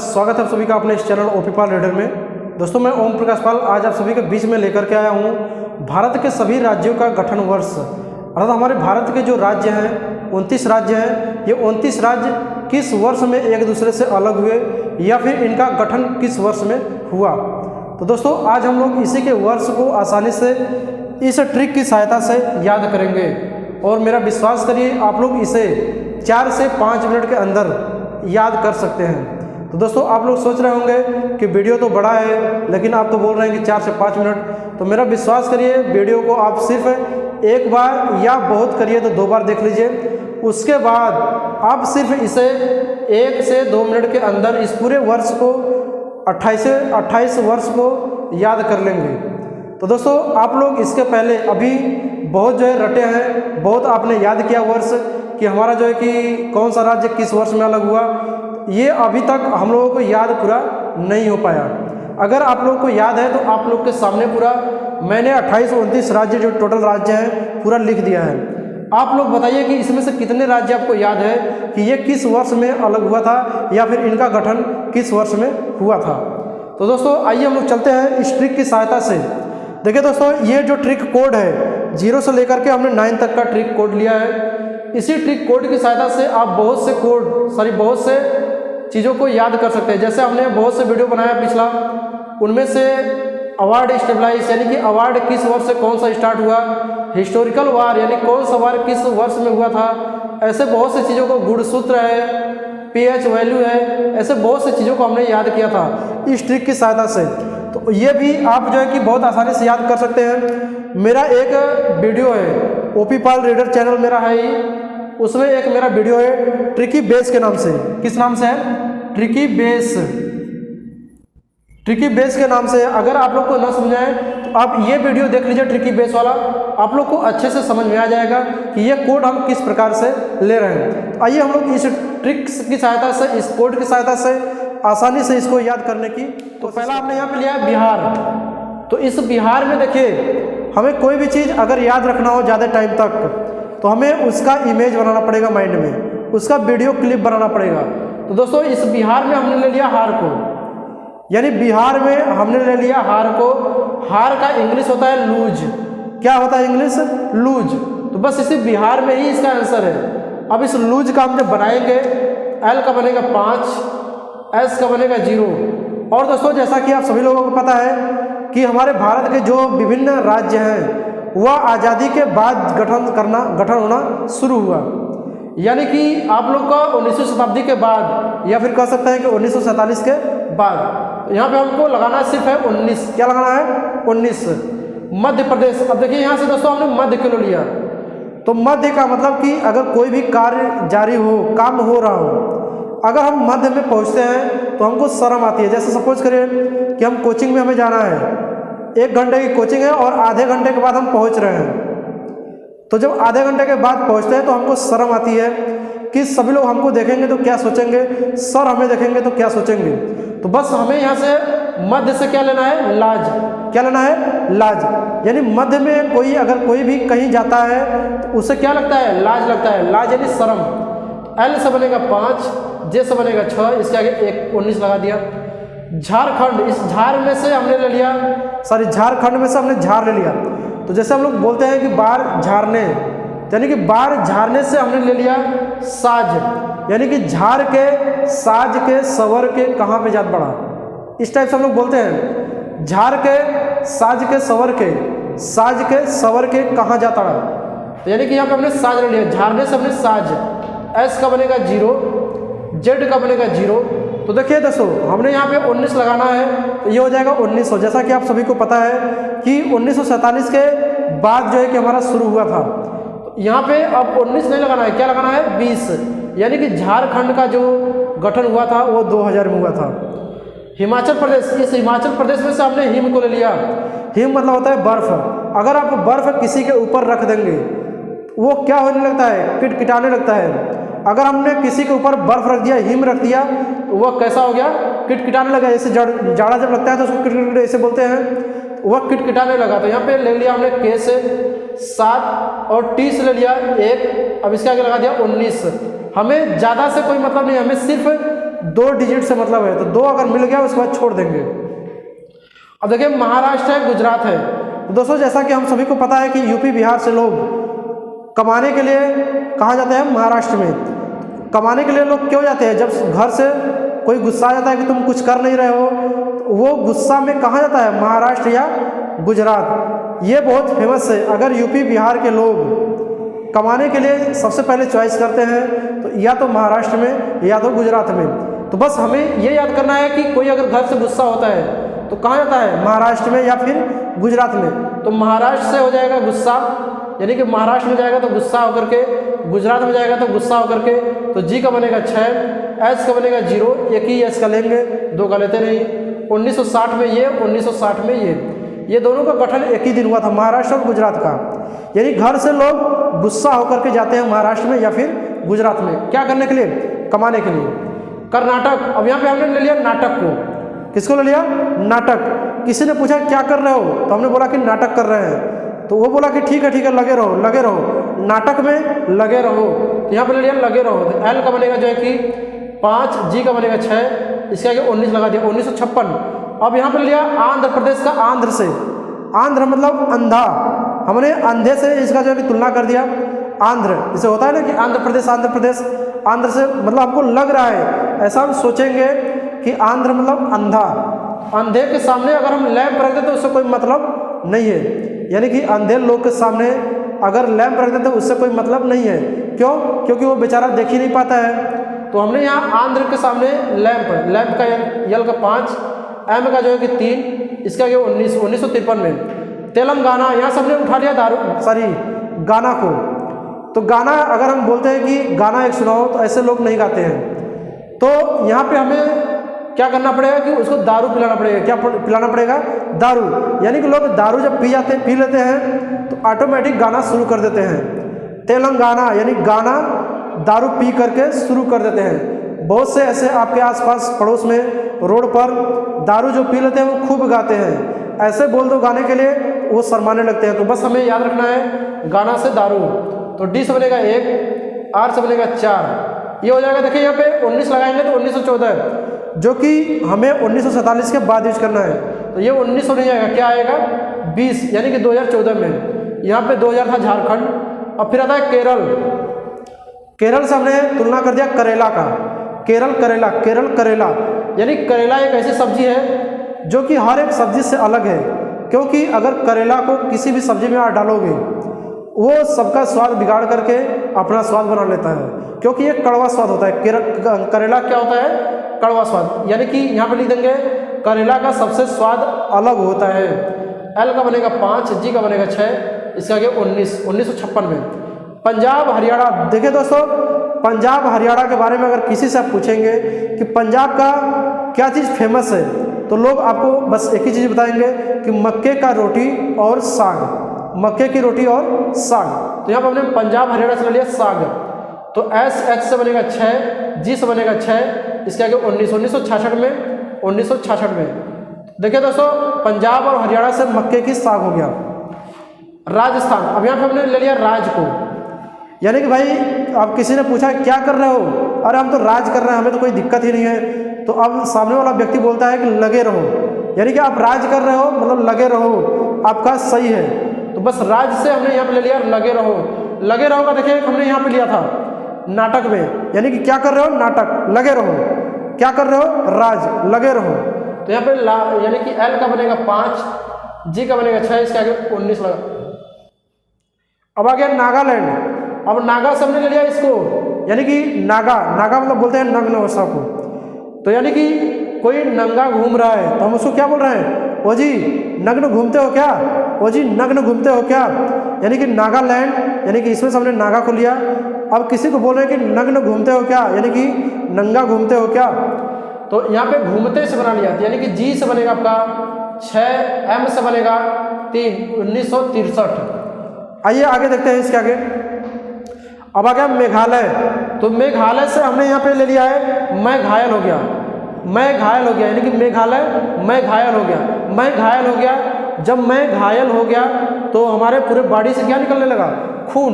स्वागत है आप सभी का अपने इस चैनल ओपी पाल रीडर में। दोस्तों मैं ओम प्रकाश पाल आज आप सभी के बीच में लेकर के आया हूँ भारत के सभी राज्यों का गठन वर्ष। अर्थात हमारे भारत के जो राज्य हैं 29 राज्य हैं, ये 29 राज्य किस वर्ष में एक दूसरे से अलग हुए या फिर इनका गठन किस वर्ष में हुआ। तो दोस्तों आज हम लोग इसी के वर्ष को आसानी से इस ट्रिक की सहायता से याद करेंगे और मेरा विश्वास करिए आप लोग इसे 4 से 5 मिनट के अंदर याद कर सकते हैं। तो दोस्तों आप लोग सोच रहे होंगे कि वीडियो तो बड़ा है लेकिन आप तो बोल रहे हैं कि 4 से 5 मिनट, तो मेरा विश्वास करिए वीडियो को आप सिर्फ एक बार या बहुत करिए तो 2 बार देख लीजिए, उसके बाद आप सिर्फ इसे 1 से 2 मिनट के अंदर इस पूरे वर्ष को 28 वर्ष को याद कर लेंगे। तो दोस्तों आप लोग इसके पहले अभी बहुत जो है रटे हैं, बहुत आपने याद किया वर्ष कि हमारा जो है कि कौन सा राज्य किस वर्ष में अलग हुआ, ये अभी तक हम लोगों को याद पूरा नहीं हो पाया। अगर आप लोगों को याद है तो आप लोग के सामने पूरा मैंने 28-29 राज्य जो टोटल राज्य हैं पूरा लिख दिया है। आप लोग बताइए कि इसमें से कितने राज्य आपको याद है कि ये किस वर्ष में अलग हुआ था या फिर इनका गठन किस वर्ष में हुआ था। तो दोस्तों आइए हम लोग चलते हैं इस ट्रिक की सहायता से। देखिए दोस्तों ये जो ट्रिक कोड है 0 से लेकर के हमने 9 तक का ट्रिक कोड लिया है। इसी ट्रिक कोड की सहायता से आप बहुत से चीज़ों को याद कर सकते हैं। जैसे हमने बहुत से वीडियो बनाया पिछला, उनमें से अवार्ड स्टेबलाइज यानी कि अवार्ड किस वर्ष से कौन सा स्टार्ट हुआ, हिस्टोरिकल वार यानी कौन सा वार किस वर्ष में हुआ था, ऐसे बहुत सी चीज़ों को गुणसूत्र है, पीएच वैल्यू है, ऐसे बहुत सी चीज़ों को हमने याद किया था इस ट्रिक की सहायता से। तो ये भी आप जो है कि बहुत आसानी से याद कर सकते हैं। मेरा एक वीडियो है ओपी पाल रीडर चैनल मेरा है ही, उसमें एक मेरा वीडियो है ट्रिकी बेस के नाम से। किस नाम से है? ट्रिकी बेस के नाम से। अगर आप लोग को ना समझ आए तो आप ये वीडियो देख लीजिए ट्रिकी बेस वाला, आप लोग को अच्छे से समझ में आ जाएगा कि ये कोड हम किस प्रकार से ले रहे हैं। तो आइए हम लोग इस ट्रिक की सहायता से, इस कोड की सहायता से आसानी से इसको याद करने की। तो पहला हमने यहाँ पे लिया है बिहार। तो इस बिहार में देखिए हमें कोई भी चीज़ अगर याद रखना हो ज़्यादा टाइम तक तो हमें उसका इमेज बनाना पड़ेगा माइंड में, उसका वीडियो क्लिप बनाना पड़ेगा। तो दोस्तों इस बिहार में हमने ले लिया हार को, यानी बिहार में हमने ले लिया हार को। हार का इंग्लिश होता है लूज। क्या होता है इंग्लिश? लूज। तो बस इसी बिहार में ही इसका आंसर है। अब इस लूज का हम जब बनाएंगे एल का बनेगा 5, एस का बनेगा 0। और दोस्तों जैसा कि आप सभी लोगों को पता है कि हमारे भारत के जो विभिन्न राज्य हैं वह आज़ादी के बाद गठन होना शुरू हुआ। यानी कि आप लोग का 19वीं शताब्दी के बाद या फिर कह सकते हैं कि 1947 के बाद। तो यहाँ पे हमको लगाना सिर्फ है 19। क्या लगाना है? 19। मध्य प्रदेश। अब देखिए यहाँ से दोस्तों हमने मध्य किलो लिया, तो मध्य का मतलब कि अगर कोई भी कार्य जारी हो, काम हो रहा हो, अगर हम मध्य में पहुँचते हैं तो हमको शर्म आती है। जैसे सपोज करें कि हम कोचिंग में हमें जाना है, 1 घंटे की कोचिंग है और आधे घंटे के बाद हम पहुंच रहे हैं। तो जब आधे घंटे के बाद पहुंचते हैं तो हमको शर्म आती है कि सभी लोग हमको देखेंगे तो क्या सोचेंगे, सर हमें देखेंगे तो क्या सोचेंगे। तो बस हमें यहाँ से मध्य से क्या लेना है? लाज। क्या लेना है? लाज। यानी मध्य में अगर कोई भी कहीं जाता है तो उसे क्या लगता है? लाज लगता है। लाज यानी शर्म। एल से बनेगा 5, जे से बनेगा 6, इसके आगे 19 लगा दिया। झारखंड, इस झार में से हमने ले लिया, झारखंड में से हमने झार ले लिया। तो जैसे हम लोग बोलते हैं कि बार झारने, यानी कि बार झारने से हमने ले लिया साज, यानी कि झार के, साज के, सवर के कहाँ पे जात बढ़ा, इस टाइप से हम लोग बोलते हैं। झार के, साज के, सवर के, साज के, सवर के कहाँ जाता रहा। तो यानी कि यहाँ पे हमने साज ले लिया, झारने से हमने साज। एस का बनेगा 0, जेड का बनेगा 0। तो देखिए दोस्तों हमने यहाँ पे 19 लगाना है तो ये हो जाएगा 1900। जैसा कि आप सभी को पता है कि 1947 के बाद जो है कि हमारा शुरू हुआ था। तो यहाँ पे अब 19 नहीं लगाना है, क्या लगाना है? 20। यानी कि झारखंड का जो गठन हुआ था वो 2000 में हुआ था। हिमाचल प्रदेश, इस हिमाचल प्रदेश में से हमने हिम को ले लिया। हिम मतलब होता है बर्फ। अगर आप बर्फ किसी के ऊपर रख देंगे वो क्या होने लगता है? किटकिटाने लगता है। अगर हमने किसी के ऊपर बर्फ रख दिया, हिम रख दिया, तो वह कैसा हो गया? किटकिटाने लगा। जैसे जाड़ा जब लगता है तो उसको किटकिट ऐसे बोलते हैं, वह किटकिटाने लगा। तो यहाँ पे ले लिया हमने के से 7 और टी से ले लिया 1। अब इसके आगे लगा दिया 19। हमें ज़्यादा से कोई मतलब नहीं, हमें सिर्फ 2 डिजिट से मतलब है, तो 2 अगर मिल गया उसके बाद छोड़ देंगे। अब देखिए महाराष्ट्र है, गुजरात है। तो दोस्तों जैसा कि हम सभी को पता है कि यूपी बिहार से लोग कमाने के लिए कहाँ जाते हैं, महाराष्ट्र में। कमाने के लिए लोग क्यों जाते हैं, जब घर से कोई गुस्सा आ जाता है कि तुम कुछ कर नहीं रहे हो, तो वो गुस्सा में कहाँ जाता है, महाराष्ट्र या गुजरात। ये बहुत फेमस है। अगर यूपी बिहार के लोग कमाने के लिए सबसे पहले चॉइस करते हैं तो या तो महाराष्ट्र में या तो गुजरात में। तो बस हमें ये याद करना है कि कोई अगर घर से गुस्सा होता है तो कहाँ जाता है, महाराष्ट्र में या फिर गुजरात में। तो महाराष्ट्र से हो जाएगा गुस्सा, यानी कि महाराष्ट्र में जाएगा तो गुस्सा होकर के, गुजरात में जाएगा तो गुस्सा होकर के। तो जी का बनेगा 6, एस का बनेगा 0, एक ही एस का लेंगे, 2 का लेते नहीं। 1960 में ये, 1960 में ये दोनों का गठन एक ही दिन हुआ था, महाराष्ट्र और गुजरात का। यानी घर से लोग गुस्सा होकर के जाते हैं महाराष्ट्र में या फिर गुजरात में, क्या करने के लिए, कमाने के लिए। कर्नाटक, अब यहाँ पे हमने ले लिया नाटक को, किसको ले लिया, नाटक। किसी ने पूछा क्या कर रहे हो, तो हमने बोला कि नाटक कर रहे हैं। तो वो बोला कि ठीक है लगे रहो, नाटक में लगे रहो। तो यहाँ पर ले लिया लगे रहो। तो एल का बनेगा जो है कि 5, जी का बनेगा 6, इसके आगे 19 लगा दिया, 1956। अब यहाँ पर लिया आंध्र प्रदेश का, आंध्र से, आंध्र मतलब अंधा, हमने अंधे से इसका जो है कि तुलना कर दिया। आंध्र जैसे होता है ना कि आंध्र प्रदेश, आंध्र से मतलब आपको लग रहा है, ऐसा हम सोचेंगे कि आंध्र मतलब अंधा। अंधे के सामने अगर हम लैंप रख देते तो उससे कोई मतलब नहीं है, यानी कि अंधे लोग के सामने अगर लैंप रख देते तो उससे कोई मतलब नहीं है। क्यों, क्योंकि वो बेचारा देख ही नहीं पाता है। तो हमने यहाँ आंध्र के सामने लैंप का यल का 5, एम का जो है कि 3, इसका क्या 1953 में। तेलंगाना, यहाँ से हमने उठा लिया गाना को। तो गाना अगर हम बोलते हैं कि गाना एक सुनाओ तो ऐसे लोग नहीं गाते हैं। तो यहाँ पे हमें क्या करना पड़ेगा कि उसको दारू पिलाना पड़ेगा। क्या पिलाना पड़ेगा, दारू। यानी कि लोग दारू जब पी लेते हैं तो ऑटोमेटिक गाना शुरू कर देते हैं। तेलंगाना यानी गाना दारू पी करके शुरू कर देते हैं। बहुत से ऐसे आपके आसपास पड़ोस में रोड पर दारू जो पी लेते हैं वो खूब गाते हैं। ऐसे बोल दो गाने के लिए वो शर्माने लगते हैं। तो बस हमें याद रखना है गाना से दारू। तो डी से बनेगा 1, आर से बनेगा 4, ये हो जाएगा। देखिए यहाँ पे 19 लगाएंगे तो 1914, जो कि हमें 1947 के बाद यूज करना है। तो ये 19 हो नहीं जाएगा, क्या आएगा 20, यानी कि 2014 में। यहाँ पे 2000 था झारखंड। अब फिर आता है केरल से हमने तुलना कर दिया करेला का, केरल करेला, यानी करेला एक ऐसी सब्जी है जो कि हर एक सब्जी से अलग है। क्योंकि अगर करेला को किसी भी सब्जी में आप डालोगे वो सबका स्वाद बिगाड़ करके अपना स्वाद बना लेता है, क्योंकि ये कड़वा स्वाद होता है। करेला क्या होता है, कड़वा स्वाद। यानी कि यहाँ पे लिख देंगे करेला का सबसे स्वाद अलग होता है। एल का बनेगा 5, जी का बनेगा 6, इसका आगे 1956 में। पंजाब हरियाणा, देखिए दोस्तों पंजाब हरियाणा के बारे में अगर किसी से आप पूछेंगे कि पंजाब का क्या चीज़ फेमस है, तो लोग आपको बस एक ही चीज़ बताएंगे कि मक्के का रोटी और साग, मक्के की रोटी और साग। तो यहाँ पर हमने पंजाब हरियाणा से ले लिया साग। तो एच से बनेगा 6, जी से बनेगा 6, इसके आगे 1966 में, 1966 में। देखिए दोस्तों पंजाब और हरियाणा से मक्के की साग हो गया। राजस्थान, अब यहाँ पे हमने ले लिया राज को, यानी कि भाई अब किसी ने पूछा क्या कर रहे हो, अरे हम तो राज कर रहे हैं, हमें तो कोई दिक्कत ही नहीं है। तो अब सामने वाला व्यक्ति बोलता है कि लगे रहो, यानी कि आप राज कर रहे हो मतलब लगे रहो, आपका सही है। तो बस राज से हमने यहाँ पे ले लिया लगे रहो। लगे रहो का देखिए हमने यहाँ पे लिया था नाटक में, यानी कि क्या कर रहे हो, नाटक, लगे रहो, क्या कर रहे हो, राज, लगे रहो। तो यहाँ पे यानी कि एल का बनेगा 5, जी का बनेगा 6, इसके आगे 19 लगा। अब आ गया नागालैंड। अब नागा से हमने ले लिया इसको, यानी कि नागा मतलब बोलते हैं नग्न अवस्था को। तो यानी कि कोई नंगा घूम रहा है तो हम उसको क्या बोल रहे हैं, ओ जी नग्न घूमते हो क्या, ओ जी नग्न घूमते हो क्या, यानी कि नागालैंड, यानी कि इसमें से हमने नागा को लिया। अब किसी को बोल रहे हैं कि नग्न घूमते हो क्या, यानी कि नंगा घूमते हो क्या। तो यहाँ पे घूमते से बना लिया, यानी कि जी से बनेगा आपका 6, एम से बनेगा 3, 1963। आइए आगे देखते हैं इसके आगे। अब आ गया मेघालय। तो मेघालय से हमने यहाँ पे ले लिया है मैं घायल हो गया, मैं घायल हो गया, यानी कि मेघालय मैं घायल हो गया, मैं घायल हो गया। जब मैं घायल हो गया तो हमारे पूरे बॉडी से क्या निकलने लगा, खून।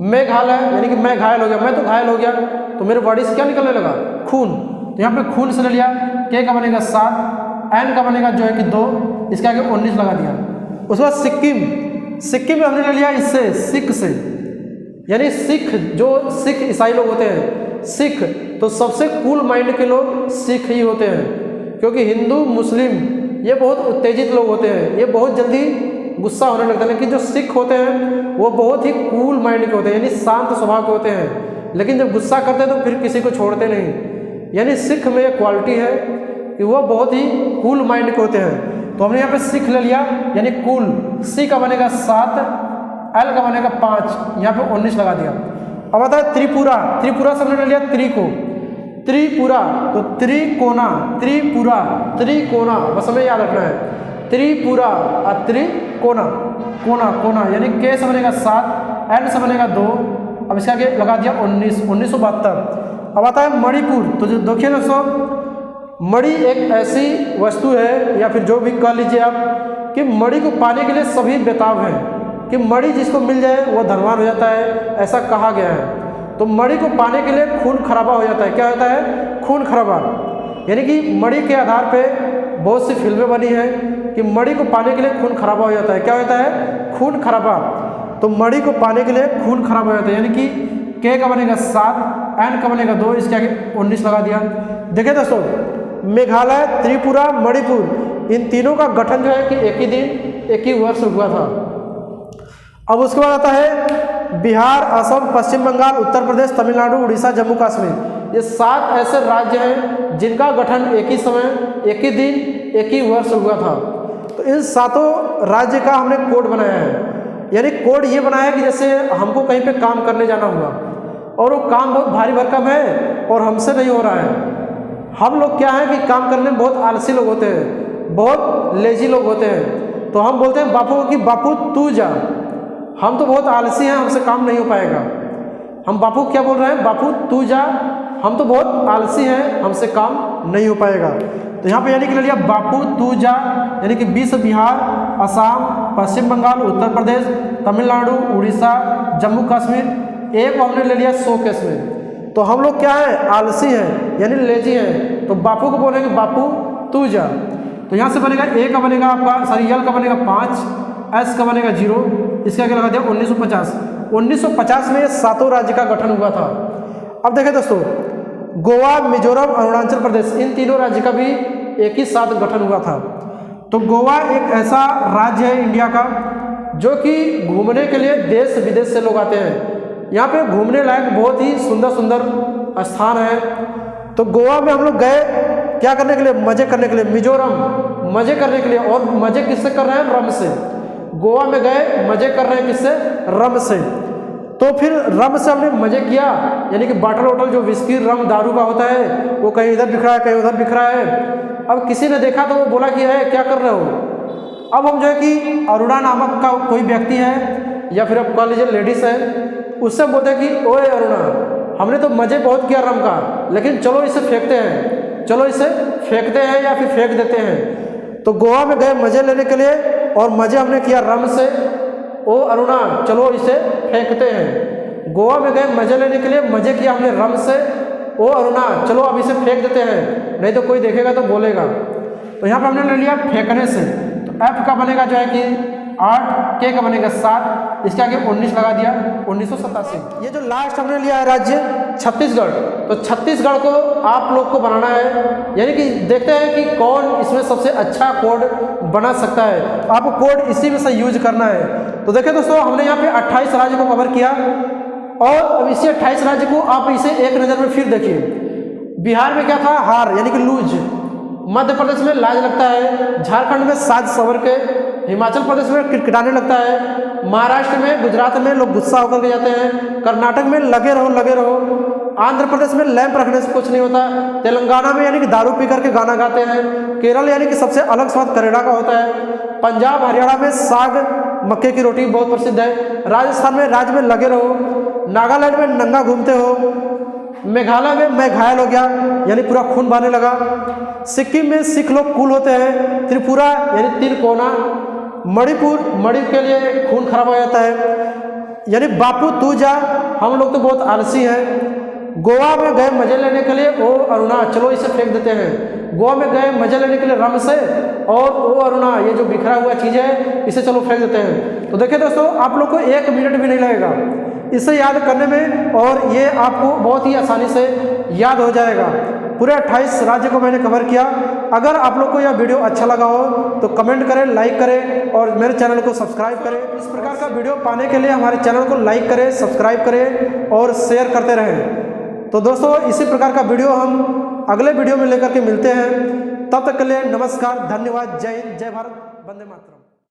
मेघालय यानी कि मैं घायल हो गया, मैं तो घायल हो गया तो मेरे बॉडी से क्या निकलने लगा, खून। तो यहाँ पे खून से ले लिया, के का बनेगा 7, एन का बनेगा जो है कि 2, इसके आगे 19 लगा दिया। उसके बाद सिक्किम, सिक्किम में हमने ले लिया इससे सिख से, यानी सिख जो सिख ईसाई लोग होते हैं सिख, तो सबसे कूल माइंड के लोग सिख ही होते हैं, क्योंकि हिंदू मुस्लिम ये बहुत उत्तेजित लोग होते हैं, ये बहुत जल्दी गुस्सा होने लगता है। लेकिन जो सिख होते हैं वो बहुत ही कूल माइंड के होते हैं, यानी शांत स्वभाव के होते हैं, लेकिन जब गुस्सा करते हैं तो फिर किसी को छोड़ते नहीं। यानी सिख में एक क्वालिटी है कि वो बहुत ही कूल माइंड के होते हैं। तो हमने यहाँ पे सिख ले लिया, यानी कूल, सी का बनेगा 7, एल का बनेगा 5, यहाँ पे 19 लगा दिया। अब आता है त्रिपुरा, त्रिपुरा से हमने ले लिया त्रि को, त्रिपुरा, तो त्रिकोना, त्रिपुरा, त्रिकोना, बस हमें याद रखना है, त्रिपुरा और त्रिकोना, कोना कोना, यानी के से बनेगा 7, एन से बनेगा 2, अब इसके आगे लगा दिया 19, 1972। अब आता है मणिपुर, तो जो देखिए ना दोस्तों, मणि एक ऐसी वस्तु है या फिर जो भी कह लीजिए आप कि मणि को पाने के लिए सभी बेताब हैं कि मणि जिसको मिल जाए वो धनवान हो जाता है, ऐसा कहा गया है। तो मणि को पाने के लिए खून खराबा हो जाता है। क्या होता है? खून खराबा, यानी कि मणि के आधार पे बहुत सी फिल्में बनी हैं कि मणि को पाने के लिए खून खराबा हो जाता है। क्या होता है? खून खराबा। तो मणि को पाने के लिए खून खराबा हो जाता है, यानी कि के का बनेगा 7, एन का बनेगा 2, इसके आगे 19 लगा दिया। देखिए दोस्तों, मेघालय, त्रिपुरा, मणिपुर, इन तीनों का गठन जो है कि एक ही दिन एक ही वर्ष हुआ था। अब उसके बाद आता है बिहार, असम, पश्चिम बंगाल, उत्तर प्रदेश, तमिलनाडु, उड़ीसा, जम्मू कश्मीर। ये 7 ऐसे राज्य हैं जिनका गठन एक ही समय, एक ही दिन, एक ही वर्ष हुआ था। तो इन 7 राज्य का हमने कोड बनाया है, यानी कोड ये बनाया है कि जैसे हमको कहीं पे काम करने जाना हुआ और वो काम बहुत भारी भरकम है और हमसे नहीं हो रहा है। हम लोग क्या है कि काम करने में बहुत आलसी लोग होते हैं, बहुत लेजी लोग होते हैं। तो हम बोलते हैं बापू को कि बापू तू जा, हम तो बहुत आलसी हैं, हमसे काम नहीं हो पाएगा। हम बापू क्या बोल रहे हैं? बापू तू जा, हम तो बहुत आलसी हैं, हमसे काम नहीं हो पाएगा। तो यहाँ पे यानी कि ले लिया बापू तू जा, यानी कि 20 बिहार, असम, पश्चिम बंगाल, उत्तर प्रदेश, तमिलनाडु, उड़ीसा, जम्मू कश्मीर। एक हमने ले लिया 100 केस में। तो हम लोग क्या है? आलसी हैं, यानी लेजी हैं। तो बापू को बोलेंगे बापू तू जा। तो यहाँ से बनेगा ए का बनेगा आपका, सॉरी यल का बनेगा 5, एस का बनेगा 0, इसके आगे लगा दिया 1950। 1950 में ये 7 राज्य का गठन हुआ था। अब देखें दोस्तों, गोवा, मिजोरम, अरुणाचल प्रदेश, इन तीनों राज्य का भी एक ही साथ गठन हुआ था। तो गोवा एक ऐसा राज्य है इंडिया का जो कि घूमने के लिए देश विदेश से लोग आते हैं। यहाँ पे घूमने लायक बहुत ही सुंदर सुंदर स्थान है। तो गोवा में हम लोग गए क्या करने के लिए? मज़े करने के लिए। मिजोरम मज़े करने के लिए, और मज़े किससे कर रहे हैं? रम से। गोवा में गए मज़े कर रहे हैं किससे? रम से। तो फिर रम से हमने मज़े किया, यानी कि बॉटल वोटल जो विस्की रम दारू का होता है वो कहीं इधर बिखरा है, कहीं उधर बिखरा है। अब किसी ने देखा तो वो बोला कि है क्या कर रहे हो? अब हम जो है कि अरुणा नामक का कोई व्यक्ति है या फिर अब कह लीजिए लेडीज़ है, उससे बोलते हैं कि ओए अरुणा, हमने तो मज़े बहुत किया रम का, लेकिन चलो इसे फेंकते हैं, चलो इसे फेंकते हैं या फिर फेंक देते हैं। तो गोवा में गए मज़े लेने के लिए और मज़े हमने किया रम से। ओ अरुणा चलो इसे फेंकते हैं। गोवा में गए मज़े लेने के लिए, मज़े किया हमने रम से। ओ अरुणा चलो अब इसे फेंक देते हैं, नहीं तो कोई देखेगा तो बोलेगा। तो यहाँ पर हमने ले लिया फेंकने से। तो एफ का बनेगा जो है कि 8, के का बनेगा 7, इसके आगे 19 लगा दिया, 1987। ये जो लास्ट हमने लिया है राज्य छत्तीसगढ़, तो छत्तीसगढ़ को आप लोग को बनाना है, यानी कि देखते हैं कि कौन इसमें सबसे अच्छा कोड बना सकता है। आपको कोड इसी में से यूज करना है। तो देखिए दोस्तों, हमने यहाँ पे 28 राज्य को कवर किया और अब इसी 28 राज्य को आप इसे एक नज़र में फिर देखिए। बिहार में क्या था? हार, यानी कि लूज। मध्य प्रदेश में लाज लगता है, झारखंड में साज सवर के, हिमाचल प्रदेश में किटकिटाने लगता है, महाराष्ट्र में, गुजरात में लोग गुस्सा होकर के जाते हैं, कर्नाटक में लगे रहो लगे रहो, आंध्र प्रदेश में लैंप रखने से कुछ नहीं होता, तेलंगाना में यानी कि दारू पी करके गाना गाते हैं, केरल यानी कि सबसे अलग स्वाद करेला का होता है, पंजाब हरियाणा में साग मक्के की रोटी बहुत प्रसिद्ध है, राजस्थान में राज में लगे रहो, नागालैंड में नंगा घूमते हो, मेघालय में मैं घायल हो गया यानी पूरा खून बहने लगा, सिक्किम में सिख लोग कूल होते हैं, त्रिपुरा यानी 3 कोना, मणिपुर के लिए खून खराब हो जाता है, यानी बापू तू जा, हम लोग तो बहुत आलसी हैं, गोवा में गए मजे लेने के लिए ओ अरुणा, चलो इसे फेंक देते हैं। गोवा में गए मजे लेने के लिए रम से और ओ अरुणा, ये जो बिखरा हुआ चीज़ है इसे चलो फेंक देते हैं। तो देखिए दोस्तों, आप लोग को 1 मिनट भी नहीं लगेगा इसे याद करने में, और ये आपको बहुत ही आसानी से याद हो जाएगा। पूरे 28 राज्य को मैंने कवर किया। अगर आप लोग को यह वीडियो अच्छा लगा हो तो कमेंट करें, लाइक करें और मेरे चैनल को सब्सक्राइब करें। इस प्रकार का वीडियो पाने के लिए हमारे चैनल को लाइक करें, सब्सक्राइब करें और शेयर करते रहें। तो दोस्तों, इसी प्रकार का वीडियो हम अगले वीडियो में लेकर के मिलते हैं। तब तक के लिए नमस्कार, धन्यवाद, जय हिंद, जय भारत, वंदे मातरम।